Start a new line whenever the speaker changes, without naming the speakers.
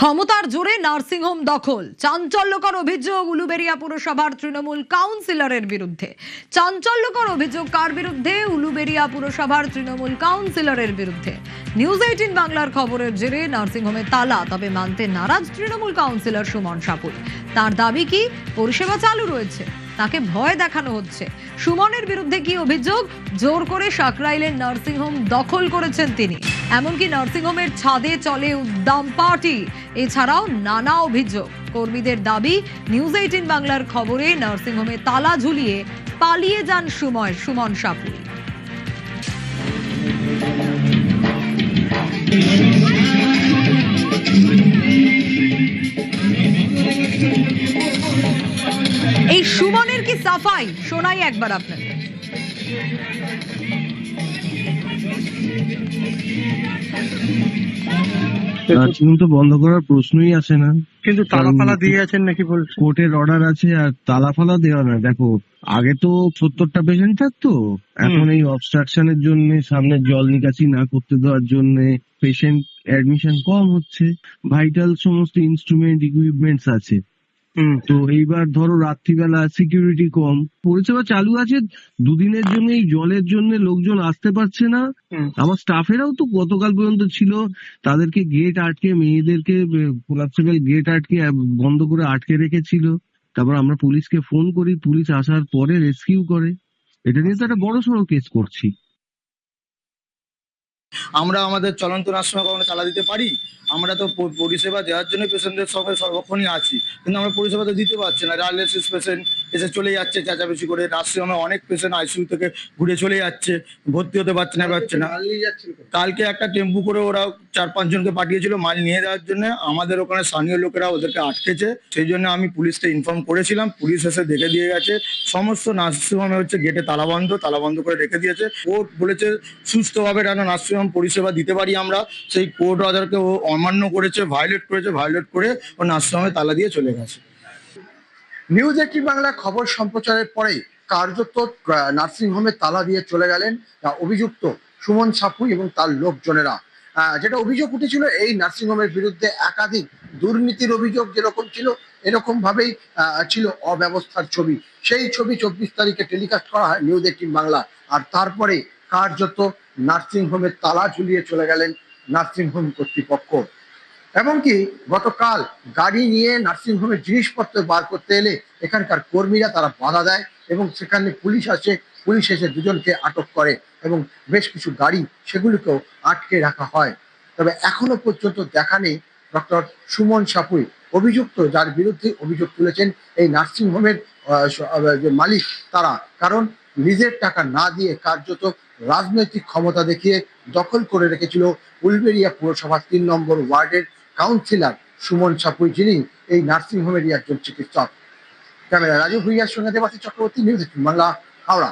ক্ষমতার জোরে নার্সিংহোম দখল, চাঞ্চল্যকর অভিযোগ উলুবেড়িয়া পুরসভার তৃণমূল কাউন্সিলরের বিরুদ্ধে। চাঞ্চল্যকর অভিযোগ কার বিরুদ্ধে? উলুবেড়িয়া পুরসভার তৃণমূল কাউন্সিলরের বিরুদ্ধে। নিউজ 18 বাংলার খবরের জেরে নার্সিংহোমে তালা, তবে মানতে নারাজ তৃণমূল কাউন্সিলর সুমন সাপুই। তার দাবি কি পরিষেবা চালু রয়েছে, তাকে ভয় দেখানো হচ্ছে। সুমনের বিরুদ্ধে কি অভিযোগ? জোর করে সাকরাইলের নার্সিংহোম দখল করেছেন তিনি, এমনকি নার্সিংহোমের ছাদে চলে উদ্দাম পার্টি। এছাড়াও নানা অভিযোগ। কর্মীদের দাবি, নিউজ 18 বাংলার খবরে নার্সিংহোমে তালা ঝুলিয়ে পালিয়ে যান সুমন সাপুই। এই সুমনের কি সাফাই শোনাই একবার আপনাদের।
নার্সিংহোম তো বন্ধ করার প্রশ্নই আসে না,
কিন্তু তালাফালা দিয়ে আছেন নাকি বলছে।
কোর্টের অর্ডার আছে আর তালাফালা দেওয়া না। দেখো, আগে তো 70টা পেশেন্ট থাকতো, এখন এই অবস্ট্রাকশনের জন্য, সামনে জল নিকাশি না করতে দেওয়ার জন্য পেশেন্ট অ্যাডমিশন কম হচ্ছে। ভাইটাল সমস্ত ইনস্ট্রুমেন্ট ইকুইপমেন্টস আছে, তো এইবার ধরো রাত্রিবেলা সিকিউরিটি কম, পরিষেবা চালু আছে। দুদিনের জন্য এই জলের জন্য লোকজন আসতে পারছে না। আমার স্টাফেরাও তো গতকাল পর্যন্ত ছিল, তাদেরকে গেট আটকে, মেয়েদেরকে কোলাপসেবল গেট আটকে বন্ধ করে আটকে রেখেছিল। তারপর আমরা পুলিশকে ফোন করি, পুলিশ আসার পরে রেস্কিউ করে। এটা নিয়ে তো একটা বড় সড়ো কেস করছি।
আমরা আমাদের চলন্ত নার্সিংহোমে কখনো তালা দিতে পারি? আমরা তো পরিষেবা দেওয়ার জন্য পেশেন্টদের সঙ্গে সর্বক্ষণই আছি, কিন্তু আমরা পরিষেবা তো দিতে পারছি না। ডায়ালিসিস পেশেন্ট এসে চলে যাচ্ছে চেঁচামেচি করে, নার্সিংহোমে অনেক পেশেন্ট আইসিইউ থেকে ঘুরে চলে যাচ্ছে, ভর্তি হতে পারছে না। কালকে একটা টেম্পু করে ওরা 4-5 জনকে পাঠিয়েছিল মাল নিয়ে যাওয়ার জন্য। আমাদের ওখানে স্থানীয় লোকেরা ওদেরকে আটকেছে, সেই জন্য আমি পুলিশকে ইনফর্ম করেছিলাম। পুলিশ এসে দেখে দিয়ে গেছে সমস্ত নার্সিংহোমে হচ্ছে গেটে তালা বন্ধ করে রেখে দিয়েছে। কোর্ট বলেছে সুস্থভাবে যেন নার্সিংহোম পরিষেবা দিতে পারি আমরা, সেই কোর্ট অর্ডারকে ও অমান্য করেছে, ভায়োলেট করে ও নার্সিংহোমে তালা দিয়ে চলে গেছে।
নিউজ 18 বাংলা খবর সম্প্রচারের পরে কার্যত নার্সিংহোমে তালা দিয়ে চলে গেলেন অভিযুক্ত সুমন সাপুই এবং তার লোকজনেরা। যেটা অভিযোগ উঠেছিল, এই নার্সিংহোমের বিরুদ্ধে একাধিক দুর্নীতির অভিযোগ যেরকম ছিল, এরকম ভাবেই ছিল অব্যবস্থার ছবি। সেই ছবি 24 তারিখে টেলিকাস্ট করা হয় নিউজ 18 বাংলা। আর তারপরে কার্যত নার্সিংহোমে তালা ঝুলিয়ে চলে গেলেন নার্সিংহোম কর্তৃপক্ষ। এমনকি গতকাল গাড়ি নিয়ে নার্সিংহোমের জিনিসপত্র বার করতে এলে এখানকার কর্মীরা তারা বাধা দেয় এবং সেখানে পুলিশ আসে। পুলিশ এসে দুজনকে আটক করে এবং বেশ কিছু গাড়ি সেগুলিকেও আটকে রাখা হয়। তবে এখনো পর্যন্ত দেখা নেই ডক্টর সুমন সাপুই, অভিযুক্ত যার বিরুদ্ধে অভিযোগ তুলেছেন এই নার্সিংহোমের যে মালিক তারা। কারণ নিজের টাকা না দিয়ে কার্যত রাজনৈতিক ক্ষমতা দেখিয়ে দখল করে রেখেছিল উলুবেড়িয়া পুরসভার 3 নম্বর ওয়ার্ডের কাউন্সিলর সুমন সাপুই, যিনি এই নার্সিংহোমেরই একজন চিকিৎসক। ক্যামেরা রাজু ভুইয়ার সঙ্গে দেবাশিস চক্রবর্তী, নিউজ 18 বাংলা, হাওড়া।